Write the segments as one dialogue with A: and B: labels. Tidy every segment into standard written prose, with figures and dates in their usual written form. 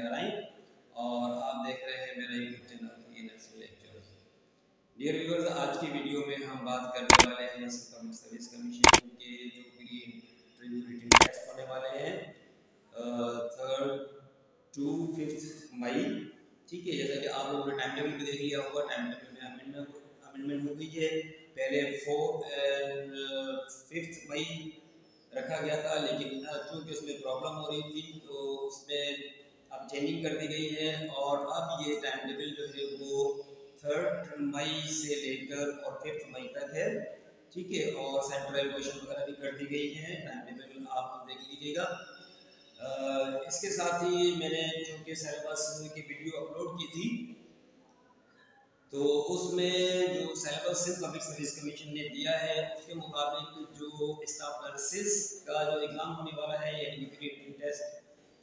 A: नारायण और आप देख रहे हैं मेरा YouTube channel nursing lectures. Dear viewers, आज की वीडियो में हम बात करने वाले हैं पब्लिक सर्विस कमीशन के जो प्री इंटरव्यू रिटन टेस्ट होने वाले हैं 3rd to 5th मई। ठीक है, जैसा कि आप लोगों ने टाइम टेबल भी देख लिया होगा। टाइम टेबल में अमेंडमेंट हो गई है। पहले 4 and 5th मई रखा गया था, लेकिन चूँकि उसमें प्रॉब्लम हो रही थी तो उसमें अब चेंजिंग कर दी गई है और अब ये टाइम टेबल जो है वो 3rd मई से लेकर और 5th मई तक है। ठीक है, और सेंट्रल एलोकेशन वगैरह भी कर दी गई है। टाइम टेबल आप देख लीजिएगा। इसके साथ ही मैंने चूँकि सिलेबस की वीडियो अपलोड की थी तो उसमें जो सिलेबस पब्लिक सर्विस कमीशन ने दिया है उसके मुताबिक जो स्टाफ नर्सेस का जो एग्ज़ाम होने वाला है यानी प्री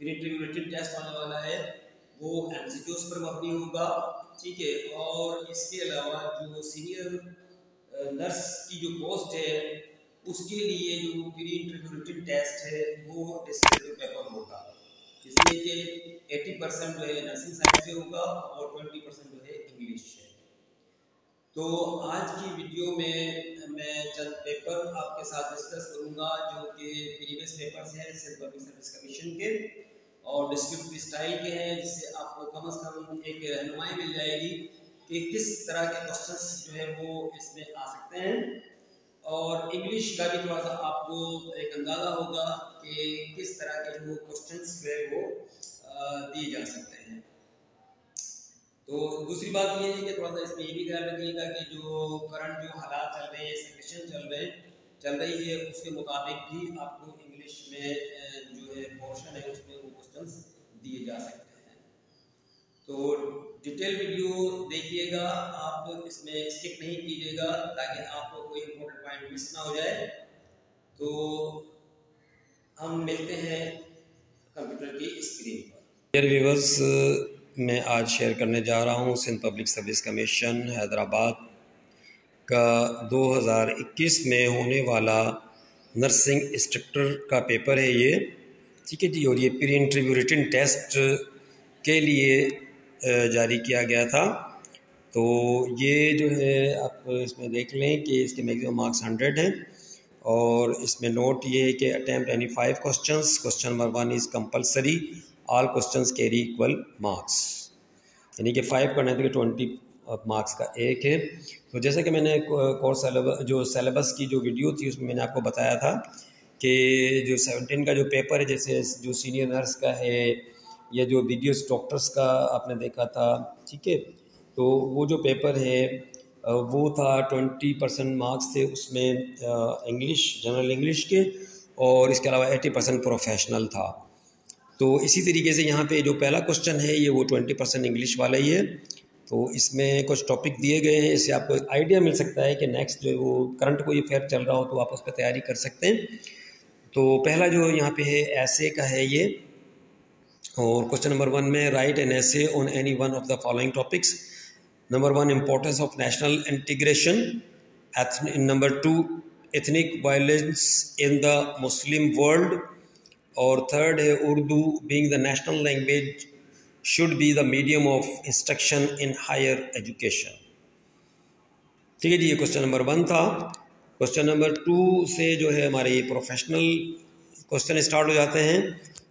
A: इंटरव्यू रिटन टेस्ट होने वाला है वो एमसीक्यूज पर मबनी होगा। ठीक है, और इसके अलावा जो सीनियर नर्स की जो पोस्ट है उसके लिए जो प्री इंटरव्यू रिटन टेस्ट है वो डिस्क्रिप्टिव पेपर होगा, जिसमें कि 80% जो है नर्सिंग साइंस से होगा और 20% जो है इंग्लिश है। तो आज की वीडियो में मैं चंद पेपर आपके साथ डिस्कस करूंगा जो कि प्रीवियस पेपर्स हैं पब्लिक सर्विस कमीशन के और डिस्क्रिप्टिव स्टाइल के हैं, जिससे आपको कम से कम एक रहनुमाई मिल जाएगी कि किस तरह के क्वेश्चंस जो है वो इसमें आ सकते हैं। और इंग्लिश का भी थोड़ा सा आपको एक अंदाज़ा होगा कि किस तरह के जो क्वेश्चंस जो है वो दिए जा सकते हैं। तो दूसरी बात ये है कि थोड़ा सा इसमें ये भी ख्याल रखिएगा कि जो करंट जो हालात चल रहे हैं, सिचुएशन चल रही है उसके मुताबिक भी आपको इंग्लिश में जो है पोर्शन है उसमें वो क्वेश्चंस दिए जा सकते हैं। तो डिटेल वीडियो देखिएगा, आप इसमें स्किप नहीं कीजिएगा ताकि आपको कोई इम्पोर्टेंट पॉइंट मिस ना हो जाए। तो हम मिलते हैं कंप्यूटर की स्क्रीन पर। डियर व्यूअर्स, मैं आज शेयर करने जा रहा हूँ Sindh public service commission Hyderabad का 2021 में होने वाला नर्सिंग इंस्ट्रक्टर का पेपर है ये। ठीक है जी, और ये प्री इंटरव्यू रिटन टेस्ट के लिए जारी किया गया था। तो ये जो है आप इसमें देख लें कि इसके मैक्सिमम मार्क्स 100 हैं और इसमें नोट ये है कि attempt any 5 questions. Question number 1 is compulsory, all questions carry equal marks, यानी कि 5 करना है तो 20 मार्क्स का एक है। तो जैसा कि मैंने कोर्स जो सिलेबस की जो वीडियो थी उसमें मैंने आपको बताया था कि जो 17 का जो पेपर है, जैसे जो सीनियर नर्स का है या जो बीडीएस डॉक्टर्स का आपने देखा था, ठीक है, तो वो जो पेपर है वो था 20% मार्क्स थे उसमें इंग्लिश, जनरल इंग्लिश के, और इसके अलावा 80% प्रोफेशनल था। तो इसी तरीके से यहाँ पे जो पहला क्वेश्चन है ये वो 20% इंग्लिश वाला ही है। तो इसमें कुछ टॉपिक दिए गए हैं, इससे आपको एक आइडिया मिल सकता है कि नेक्स्ट जो वो करंट कोई अफेयर चल रहा हो तो आप उस पर तैयारी कर सकते हैं। तो पहला जो यहाँ पे है ऐसे का है ये, और क्वेश्चन नंबर 1 में write an essay on any one of the following topics. Number 1 importance of national integration, number 2 ethnic violence in the Muslim world, और थर्ड है Urdu being the national language should be the medium of instruction in higher education. ठीक है जी, ये question number 1 था। Question number 2 से जो है हमारे ये प्रोफेशनल क्वेश्चन स्टार्ट हो जाते हैं।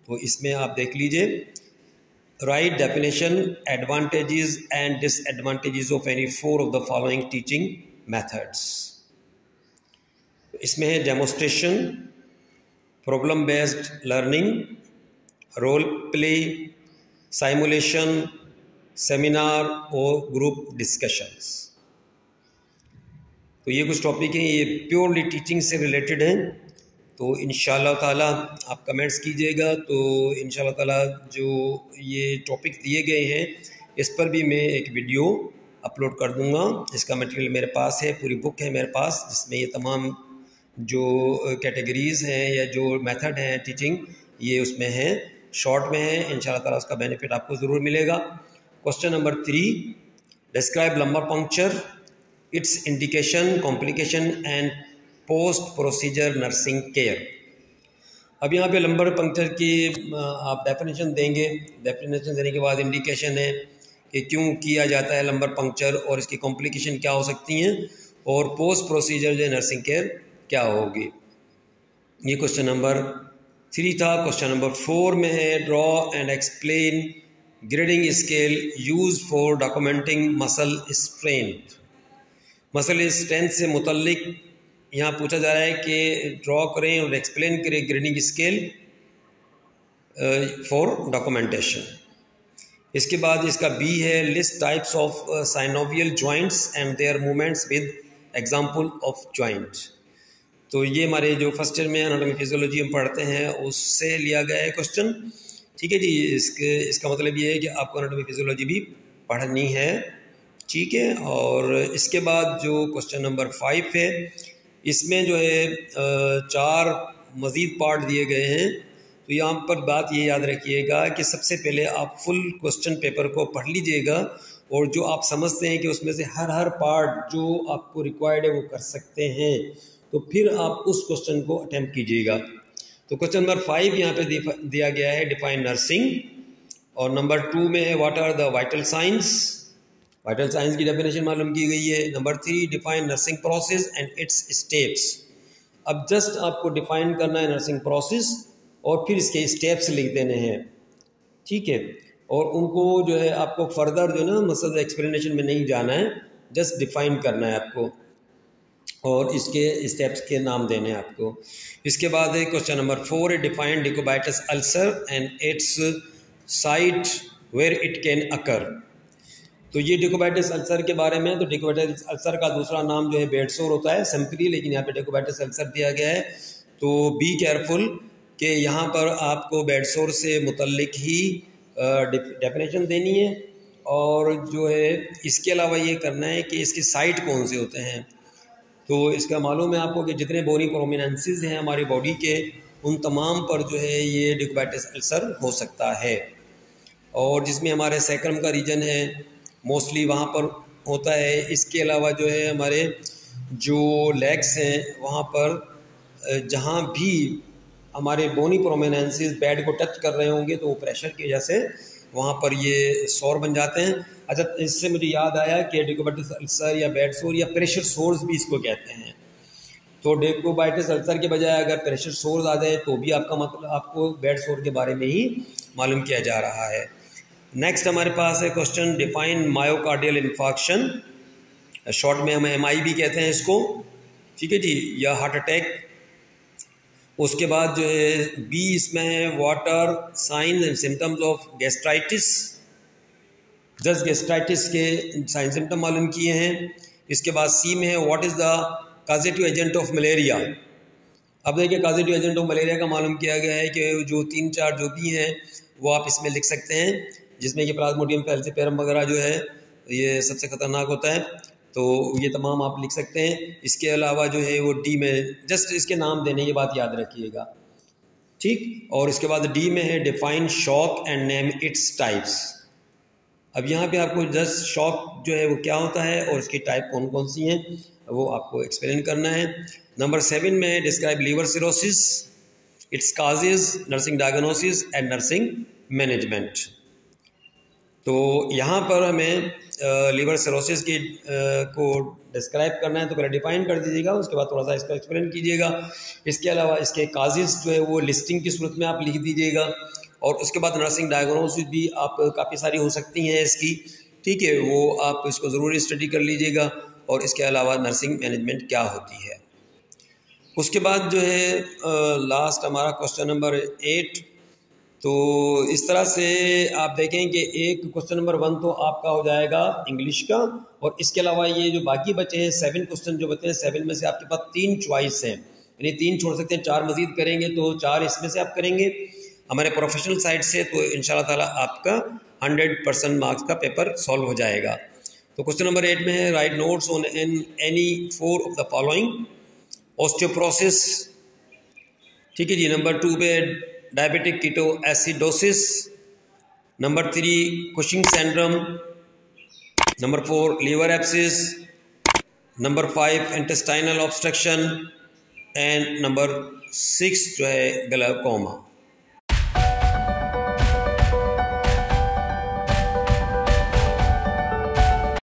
A: तो इसमें आप देख लीजिए, write definition, advantages and disadvantages of any 4 of the following teaching methods. इसमें है demonstration, problem based learning, role play, simulation, seminar और ग्रुप डिस्कशंस। तो ये कुछ टॉपिक हैं, ये प्योरली टीचिंग से रिलेटेड हैं। तो इंशाल्लाह ताला आप कमेंट्स कीजिएगा, तो इंशाल्लाह ताला जो ये टॉपिक दिए गए हैं इस पर भी मैं एक वीडियो अपलोड कर दूंगा। इसका मटेरियल मेरे पास है, पूरी बुक है मेरे पास, जिसमें ये तमाम जो कैटेगरीज़ हैं या जो मेथड हैं टीचिंग ये उसमें हैं, शॉर्ट में है। इंशाल्लाह ताला उसका बेनिफिट आपको ज़रूर मिलेगा। Question number 3, describe lumbar puncture, it's indication, complication and post procedure nursing care.
B: अब यहाँ पे लंबर पंक्चर की आप डेफिनेशन देंगे। डेफिनेशन देने के बाद इंडिकेशन है कि क्यों किया जाता है लंबर पंक्चर और इसकी कॉम्प्लिकेशन क्या हो सकती हैं और पोस्ट प्रोसीजर जो नर्सिंग केयर क्या होगी। ये क्वेश्चन नंबर 3 था। क्वेश्चन नंबर 4 में है draw and explain grading scale use for documenting muscle strength. Muscle strength से मुतल्लिक यहाँ पूछा जा रहा है कि ड्रॉ करें और एक्सप्लेन करें ग्रेडिंग स्केल फॉर डॉक्यूमेंटेशन। इसके बाद इसका बी है list types of synovial joints and their movements with example of joint. तो ये हमारे जो फर्स्ट ईयर में एनाटॉमी फिजियोलॉजी हम पढ़ते हैं उससे लिया गया है क्वेश्चन। ठीक है जी, इसका मतलब ये है कि आपको एनाटॉमी फिजियोलॉजी भी पढ़नी है। ठीक है, और इसके बाद जो क्वेश्चन नंबर 5 है इसमें जो है 4 मज़ीद पार्ट दिए गए हैं। तो यहाँ पर बात ये याद रखिएगा कि सबसे पहले आप फुल क्वेश्चन पेपर को पढ़ लीजिएगा और जो आप समझते हैं कि उसमें से हर पार्ट जो आपको रिक्वायर्ड है वो कर सकते हैं, तो फिर आप उस क्वेश्चन को अटेम्प्ट कीजिएगा। तो क्वेश्चन नंबर 5 यहाँ पे दिया गया है डिफाइन नर्सिंग, और नंबर 2 में है what are the vital signs. Vital signs की डेफिनेशन मालूम की गई है। Number 3 define nursing process and its steps. अब जस्ट आपको डिफाइन करना है नर्सिंग प्रोसेस और फिर इसके स्टेप्स लिख देने हैं। ठीक है, और उनको जो है आपको फर्दर जो है ना मसल एक्सप्लेनेशन में नहीं जाना है, जस्ट डिफाइन करना है आपको और इसके स्टेप्स के नाम देने हैं आपको। इसके बाद है क्वेश्चन नंबर 4 है define decubitus ulcer and its site where it can occur. तो ये डिकोबाइटिस अल्सर के बारे में, तो डिकोबाइटिस अल्सर का दूसरा नाम जो है बेड सोर होता है सिंपली, लेकिन यहाँ पे डिकोबाइटिस अल्सर दिया गया है। तो बी केयरफुल कि यहाँ पर आपको बेड सोर से मुतल्लिक ही डेफिनेशन देनी है, और जो है इसके अलावा ये करना है कि इसकी साइट कौन से होते हैं। तो इसका मालूम है आपको कि जितने बोनी प्रोमिनेंसेस हैं हमारी बॉडी के, उन तमाम पर जो है ये डिकोबाइटिस अल्सर हो सकता है। और जिसमें हमारे सैक्रम का रीजन है मोस्टली वहाँ पर होता है। इसके अलावा जो है हमारे जो लेग्स हैं वहाँ पर जहाँ भी हमारे बोनी प्रोमिनेंसेस बेड को टच कर रहे होंगे तो वो प्रेशर की वजह से वहाँ पर ये सोर बन जाते हैं। अच्छा, इससे मुझे याद आया कि डिकोबाइटिस अल्सर या बेड सोर या प्रेशर सोर्स भी इसको कहते हैं। तो डिकोबाइटिस अल्सर के बजाय अगर प्रेशर सोर्स आ जाए तो भी आपका मतलब आपको बेड सोर के बारे में ही मालूम किया जा रहा है। नेक्स्ट हमारे पास है question define myocardial infarction, short में हम MI भी कहते हैं इसको। ठीक है जी, या हार्ट अटैक। उसके बाद जो है बी इसमें है what are signs and symptoms of gastritis. Just gastritis के साइन सिम्टम मालूम किए हैं। इसके बाद सी में है what is the causative agent of malaria. अब देखिए काजेटिव एजेंट ऑफ मलेरिया का मालूम किया गया है कि जो 3-4 जो भी हैं वो आप इसमें लिख सकते हैं, जिसमें कि प्लाज्मोडियम फैल्सिपेरम वगैरह जो है ये सबसे ख़तरनाक होता है, तो ये तमाम आप लिख सकते हैं। इसके अलावा जो है वो डी में जस्ट इसके नाम देने की बात याद रखिएगा। ठीक, और इसके बाद डी में है define shock and name its types. अब यहाँ पे आपको जस्ट शॉक जो है वो क्या होता है और इसकी टाइप कौन कौन सी हैं वो आपको एक्सप्लेन करना है। नंबर 7 में है describe liver cirrhosis, its causes, nursing diagnosis and nursing management. तो यहाँ पर हमें लीवर सिरोसिस की को डिस्क्राइब करना है, तो पहले डिफाइन कर दीजिएगा, उसके बाद थोड़ा सा इसको एक्सप्लेन कीजिएगा। इसके अलावा इसके काजेज जो है वो लिस्टिंग की सूरत में आप लिख दीजिएगा, और उसके बाद नर्सिंग डायग्नोसिस भी आप काफ़ी सारी हो सकती हैं इसकी। ठीक है, वो आप इसको ज़रूर स्टडी कर लीजिएगा, और इसके अलावा नर्सिंग मैनेजमेंट क्या होती है। उसके बाद जो है लास्ट हमारा क्वेश्चन नंबर 8। तो इस तरह से आप देखें कि एक क्वेश्चन नंबर 1 तो आपका हो जाएगा इंग्लिश का, और इसके अलावा ये जो बाकी बचे हैं 7 क्वेश्चन जो बचे हैं, 7 में से आपके पास 3 चॉइस हैं, यानी 3 छोड़ सकते हैं, 4 मजीद करेंगे तो 4 इसमें से आप करेंगे हमारे प्रोफेशनल साइड से, तो इंशाल्लाह ताला आपका 100% मार्क्स का पेपर सॉल्व हो जाएगा। तो क्वेश्चन नंबर 8 में है write notes on any 4 of the following. Osteoporosis, ठीक है जी। नंबर 2 पे diabetic ketoacidosis. Number 3 Cushing syndrome. Number 4 liver abscess. Number 5 intestinal obstruction, and number 6 जो है ग्लाइकोमा।